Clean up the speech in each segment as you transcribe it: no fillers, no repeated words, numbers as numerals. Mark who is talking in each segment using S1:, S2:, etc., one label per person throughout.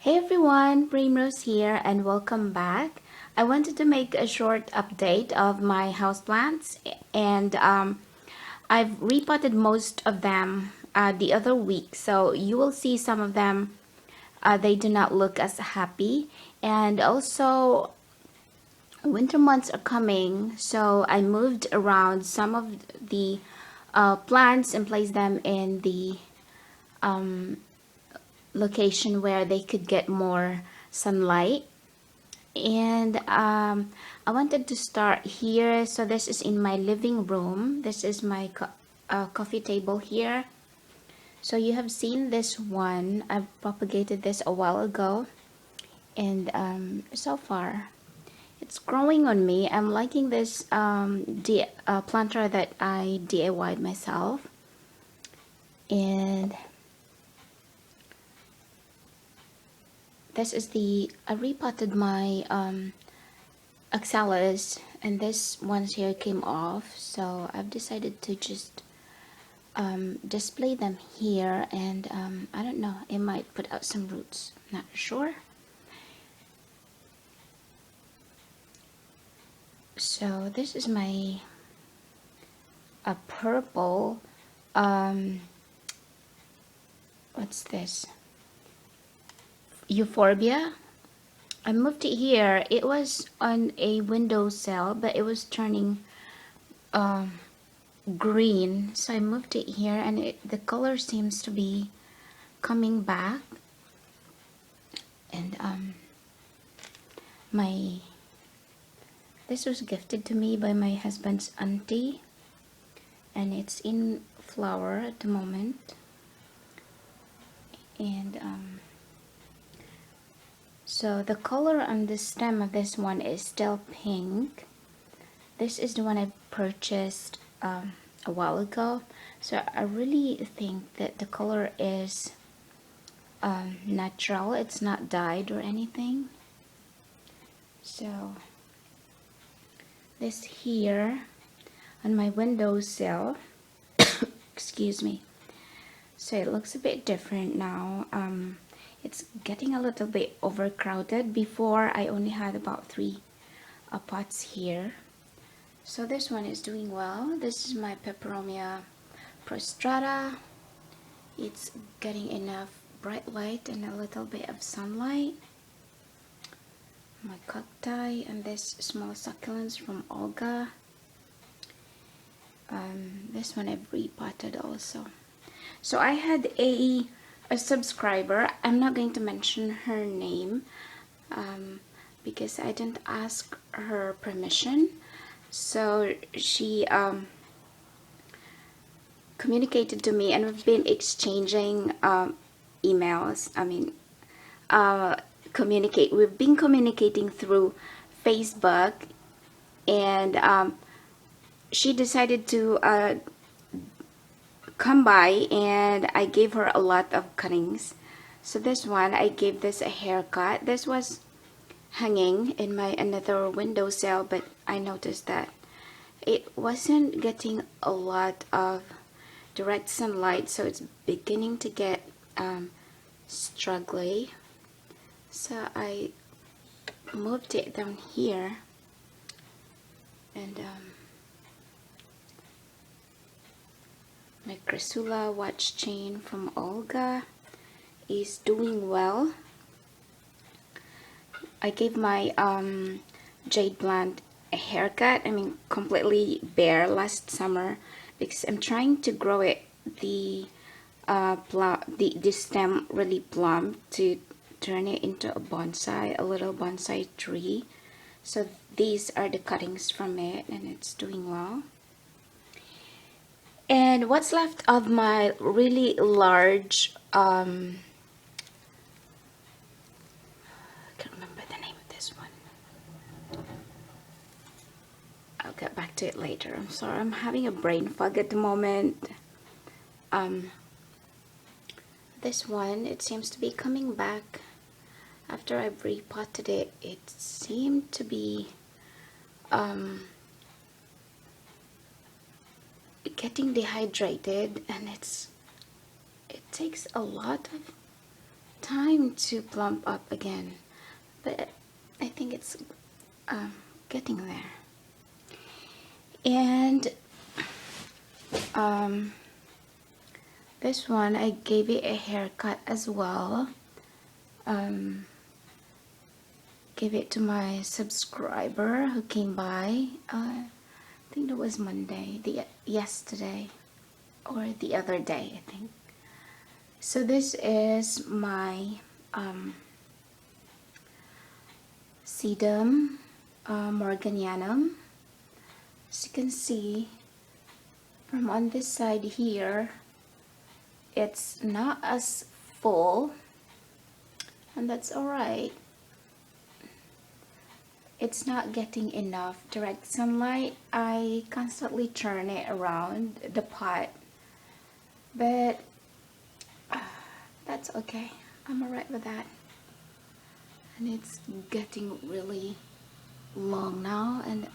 S1: Hey everyone, Primrose here and welcome back. I wanted to make a short update of my houseplants and I've repotted most of them the other week, so you will see some of them they do not look as happy, and also winter months are coming, so I moved around some of the plants and placed them in the location where they could get more sunlight. And I wanted to start here. So this is in my living room. This is my coffee table here. So you have seen this one. I propagated this a while ago, and so far it's growing on me. I'm liking this planter that I DIY'd myself, and this is I repotted my axalas, and this ones here came off, so I've decided to just display them here, and I don't know, it might put out some roots, not sure. So this is my purple what's this, euphorbia. I moved it here. It was on a windowsill, but it was turning green, so I moved it here, and the color seems to be coming back. And this was gifted to me by my husband's auntie, and it's in flower at the moment. And so the color on the stem of this one is still pink. This is the one I purchased a while ago, so I really think that the color is natural. It's not dyed or anything. So this here on my windowsill excuse me, so it looks a bit different now. It's getting a little bit overcrowded. Before I only had about 3 pots here. So this one is doing well. This is my peperomia prostrata. It's getting enough bright light and a little bit of sunlight. My cacti and this small succulents from Olga. This one I've repotted also. So I had a subscriber. I'm not going to mention her name because I didn't ask her permission. So she communicated to me, and we've been exchanging emails. We've been communicating through Facebook, and she decided to come by, and I gave her a lot of cuttings. So this one, I gave this a haircut. This was hanging in my another windowsill, but I noticed that it wasn't getting a lot of direct sunlight, so it's beginning to get struggly. So I moved it down here, and my Chrysula watch chain from Olga is doing well. I gave my jade plant a haircut. Completely bare last summer, because I'm trying to grow it the stem really plump to turn it into a bonsai, a little bonsai tree. So these are the cuttings from it, and it's doing well. And what's left of my really large I can't remember the name of this one. I'll get back to it later. I'm sorry, I'm having a brain fog at the moment. This one, it seems to be coming back after I've repotted it. It seemed to be getting dehydrated, and it takes a lot of time to plump up again, but I think it's getting there. And this one, I gave it a haircut as well. Gave it to my subscriber who came by. I think it was Monday, yesterday, or the other day, I think. So this is my sedum morganianum. As you can see from on this side here, it's not as full, and that's alright. It's not getting enough direct sunlight. I constantly turn it around the pot, but that's okay. I'm alright with that. And it's getting really long now, and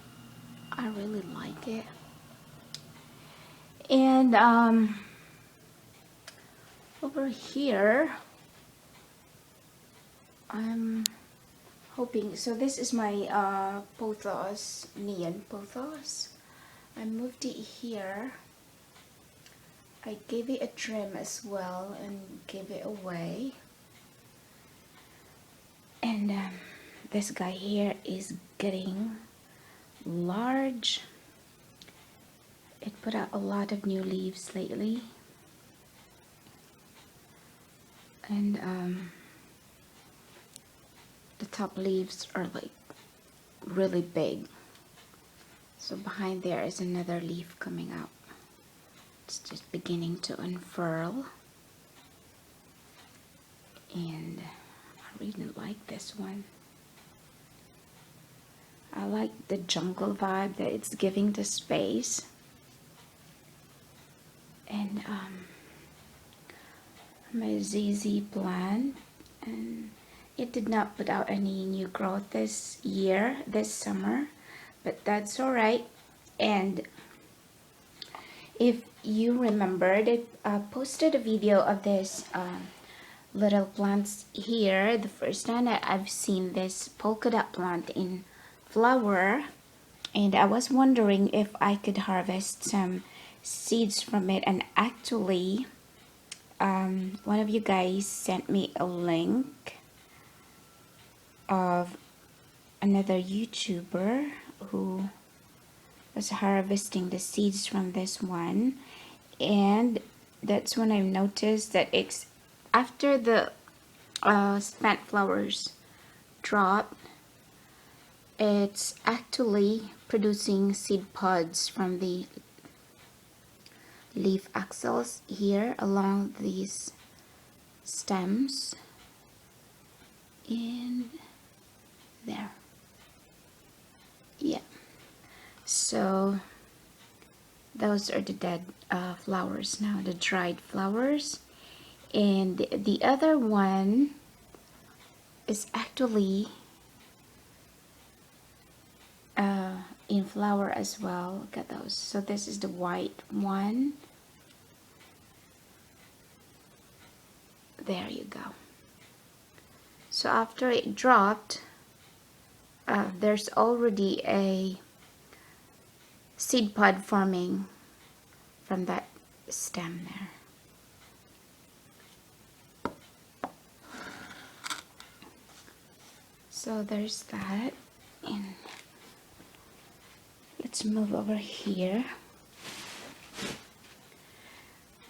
S1: I really like it. And over here, I'm hoping, so this is my pothos, neon pothos. I moved it here. I gave it a trim as well and gave it away. And this guy here is getting large. It put out a lot of new leaves lately. And the top leaves are like really big. So behind there is another leaf coming out. It's just beginning to unfurl. And I really like this one. I like the jungle vibe that it's giving the space. And my ZZ plant, and it did not put out any new growth this summer, but that's all right. And if you remembered it, I posted a video of this little plants here. The first time that I've seen this polka dot plant in flower, and I was wondering if I could harvest some seeds from it, and actually one of you guys sent me a link of another YouTuber who was harvesting the seeds from this one, and that's when I noticed that it's after the spent flowers drop, it's actually producing seed pods from the leaf axils here along these stems, and there. Yeah, so those are the dead flowers now, the dried flowers. And the other one is actually in flower as well. Look at those. So this is the white one. There you go. So after it dropped, there's already a seed pod forming from that stem there. So there's that. And let's move over here.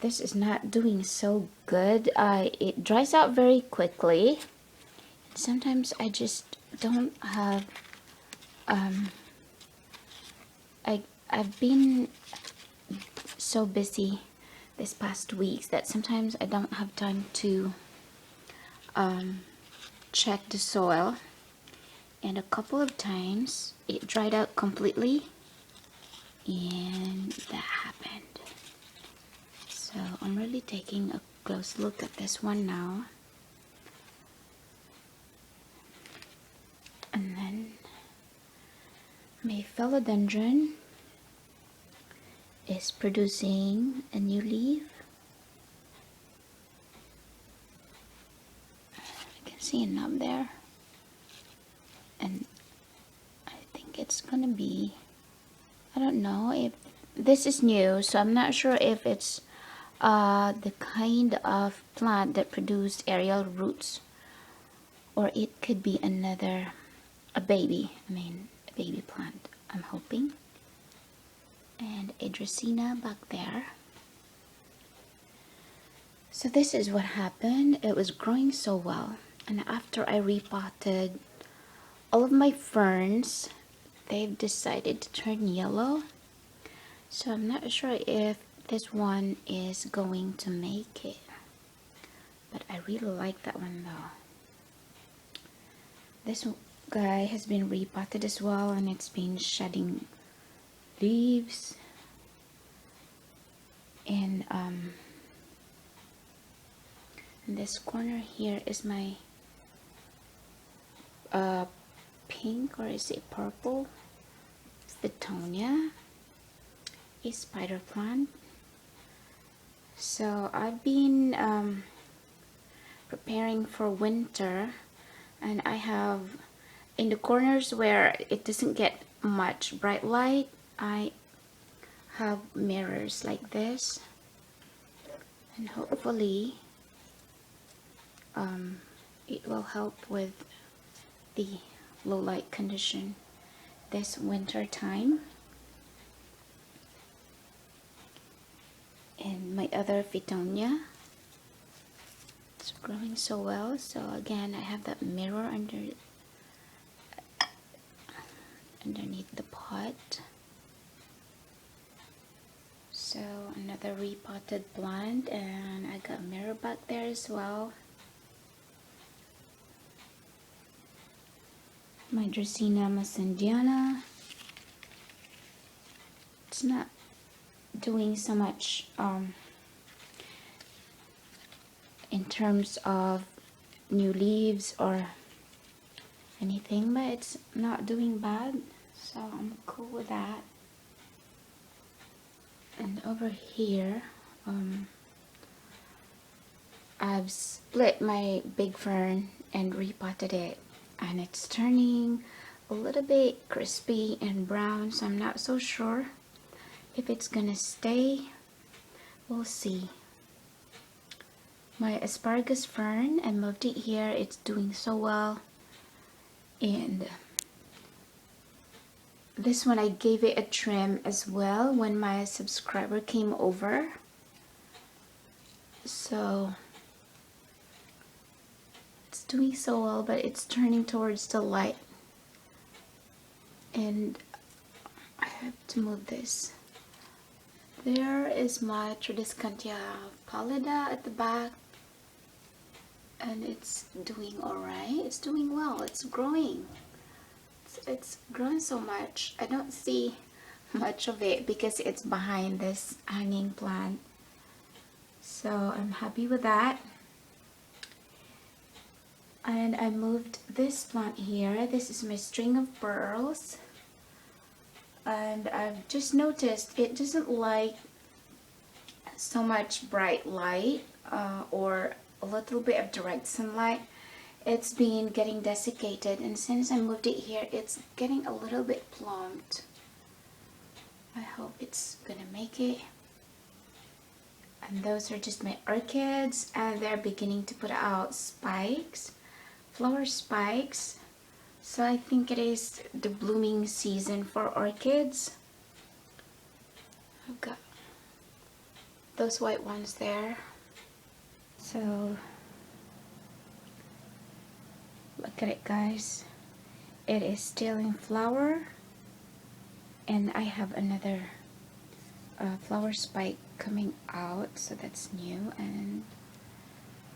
S1: This is not doing so good. It dries out very quickly. Sometimes I just don't have I've been so busy this past weeks that sometimes I don't have time to check the soil, and a couple of times it dried out completely, and that happened. So I'm really taking a close look at this one now. And then my philodendron is producing a new leaf. see a knob there, and I think it's gonna be, I don't know if this is new, so I'm not sure if it's the kind of plant that produced aerial roots, or it could be a baby plant, I'm hoping. And a Dracaena back there. So this is what happened. It was growing so well, and after I repotted all of my ferns, they've decided to turn yellow. So I'm not sure if this one is going to make it, but I really like that one though. This guy has been repotted as well, and it's been shedding leaves. And in this corner here is my pink, or is it purple, Fittonia, a spider plant. So I've been preparing for winter, and I have in the corners where it doesn't get much bright light, I have mirrors like this, and hopefully it will help with the low light condition this winter time. And my other Fittonia, it's growing so well. So again, I have that mirror underneath the pot. So another repotted plant, and I got a mirror back there as well. My Dracaena Massendiana, it's not doing so much in terms of new leaves or anything, but it's not doing bad, so I'm cool with that. And over here, I've split my big fern and repotted it, and it's turning a little bit crispy and brown, so I'm not so sure if it's gonna stay. We'll see. My asparagus fern, I moved it here. It's doing so well. And this one I gave it a trim as well when my subscriber came over. So it's doing so well, but it's turning towards the light. And I have to move this. There is my Tradescantia pallida at the back, and it's doing alright. It's doing well. It's growing. It's growing so much. I don't see much of it because it's behind this hanging plant. So I'm happy with that. And I moved this plant here. This is my string of pearls. And I've just noticed it doesn't like so much bright light or a little bit of direct sunlight. It's been getting desiccated, and since I moved it here, it's getting a little bit plumped. I hope it's gonna make it. And those are just my orchids, and they're beginning to put out spikes, flower spikes. So I think it is the blooming season for orchids. I've got those white ones there. So look at it, guys. It is still in flower, and I have another flower spike coming out, so that's new, and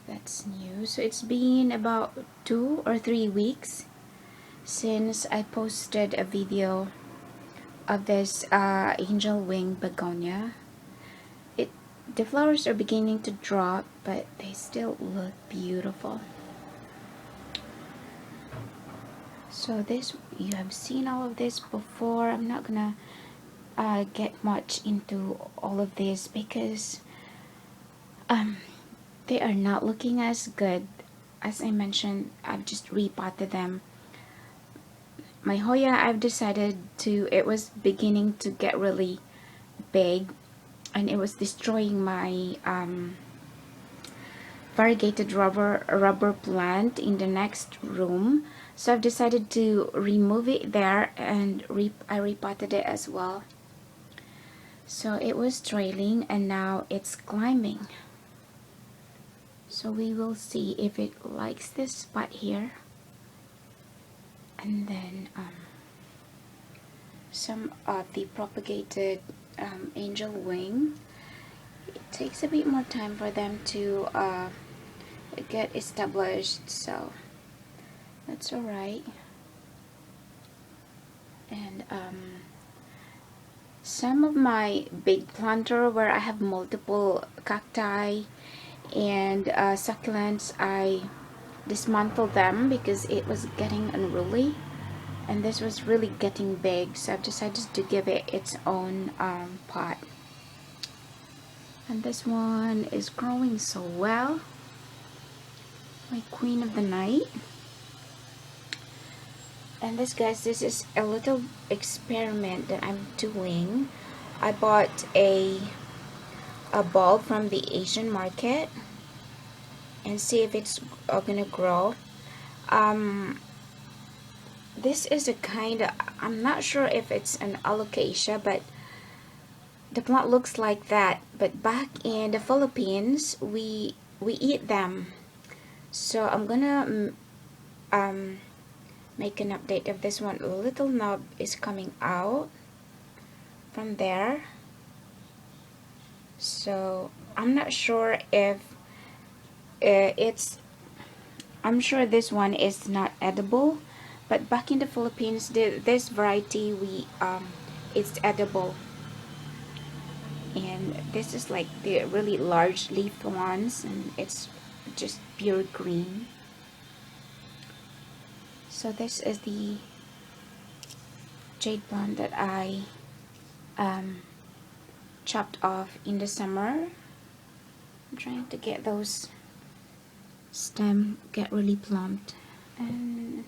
S1: that's new. So it's been about 2 or 3 weeks since I posted a video of this angel wing begonia. The flowers are beginning to drop, but they still look beautiful. So this, you have seen all of this before. I'm not gonna get much into all of this because they are not looking as good as I mentioned, I've just repotted them. My Hoya, I've decided to, it was beginning to get really big and it was destroying my variegated rubber plant in the next room. So I've decided to remove it there, and I repotted it as well. So it was trailing and now it's climbing. So we will see if it likes this spot here. And then some of the propagated angel wing. It takes a bit more time for them to get established, so that's alright. And some of my big planter where I have multiple cacti and succulents, I dismantled them because it was getting unruly and this was really getting big, so I've decided to give it its own pot. And this one is growing so well, my queen of the night. And this, guys, this is a little experiment that I'm doing. I bought a bulb from the Asian market and see if it's gonna grow. This is a kind of, I'm not sure if it's an alocasia, but the plant looks like that. But back in the Philippines, we eat them. So I'm gonna make an update of this one. A little knob is coming out from there, so I'm not sure if I'm sure this one is not edible, but back in the Philippines, this variety it's edible. And this is like the really large leaf ones, and it's just pure green. So this is the jade plant that I chopped off in the summer. I'm trying to get those stem get really plumped, and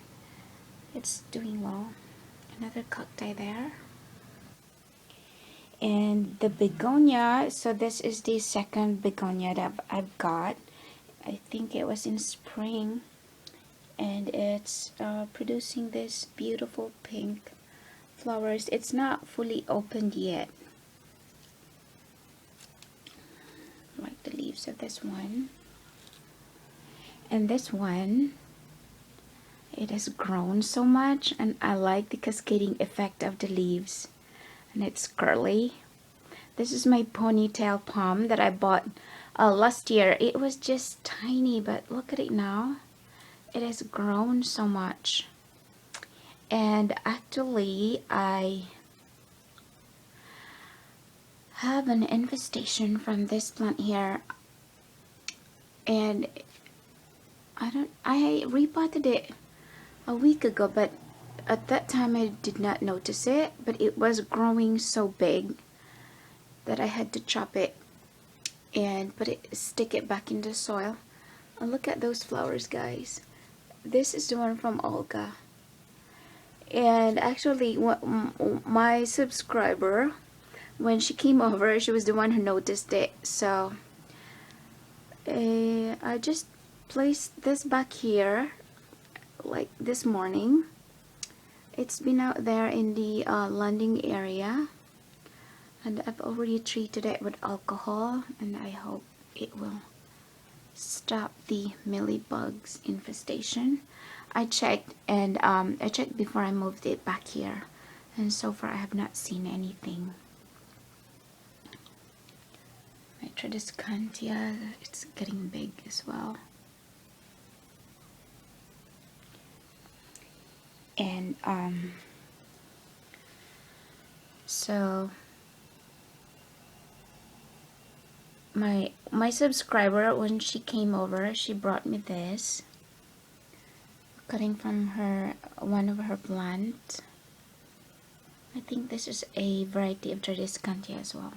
S1: it's doing well. Another cacti there. And the begonia, so this is the second begonia that I've got. I think it was in spring, and it's producing this beautiful pink flowers. It's not fully opened yet, like the leaves of this one. And this one, it has grown so much, and I like the cascading effect of the leaves, and it's curly. This is my ponytail palm that I bought last year. It was just tiny, but look at it now. It has grown so much. And actually, I have an infestation from this plant here, and I repotted it a week ago, but at that time I did not notice it, but it was growing so big that I had to chop it and stick it back in the soil. And look at those flowers, guys. This is the one from Olga. And actually, my subscriber, when she came over, she was the one who noticed it. So I just placed this back here like this morning. It's been out there in the landing area, and I've already treated it with alcohol, and I hope it will stop the mealybugs infestation. I checked, and I checked before I moved it back here, and so far I have not seen anything. My Tradescantia, it's getting big as well. And so my subscriber, when she came over, she brought me this, cutting from one of her plants. I think this is a variety of Tradescantia as well.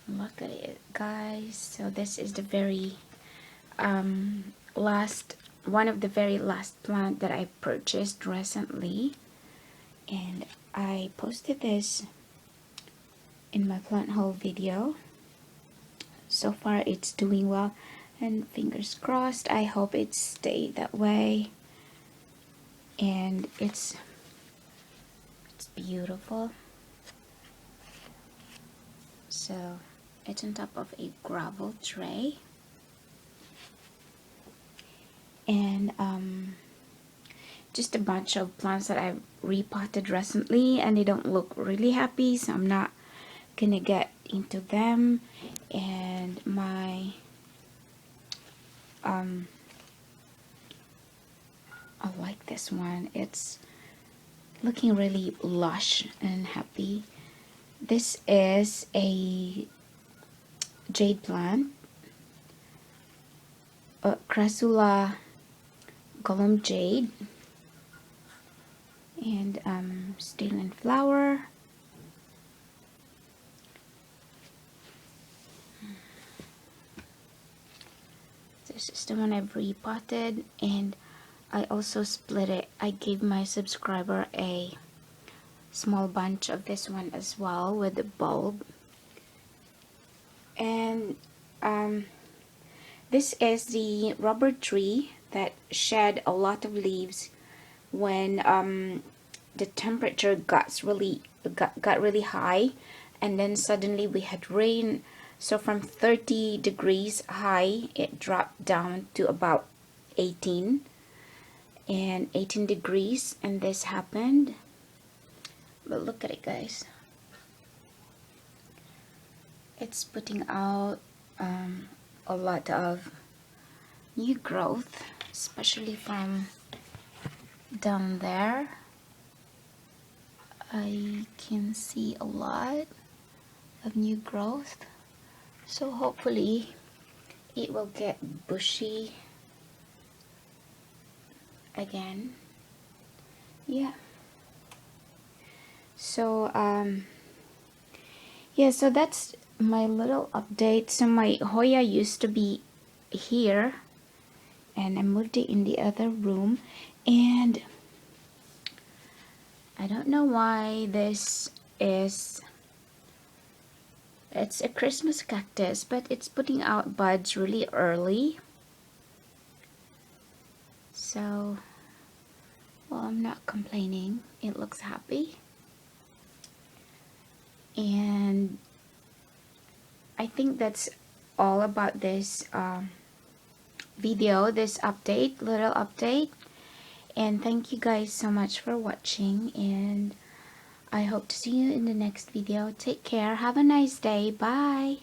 S1: Look at it, guys. So this is the very one of the very last plant that I purchased recently, and I posted this in my plant haul video. So far it's doing well, and fingers crossed, I hope it stay that way. And it's beautiful. So it's on top of a gravel tray, and just a bunch of plants that I've repotted recently, and they don't look really happy, so I'm not gonna get into them. And my I like this one. It's looking really lush and happy. This is a jade plant, Crassula Golem Jade, and still in flower. This is the one I've repotted, and I also split it. I gave my subscriber a small bunch of this one as well with the bulb. And this is the rubber tree that shed a lot of leaves when the temperature got really high, and then suddenly we had rain. So from 30 degrees high, it dropped down to about 18 degrees, and this happened. But look at it, guys. It's putting out a lot of new growth, especially from down there. I can see a lot of new growth, so hopefully it will get bushy again. Yeah. So yeah, so that's my little update. So my Hoya used to be here, and I moved it in the other room, and I don't know why this is, it's a Christmas cactus, but it's putting out buds really early. So, well, I'm not complaining. It looks happy. And I think that's all about this video, this update, little update. And thank you guys so much for watching, and I hope to see you in the next video. Take care. Have a nice day. Bye.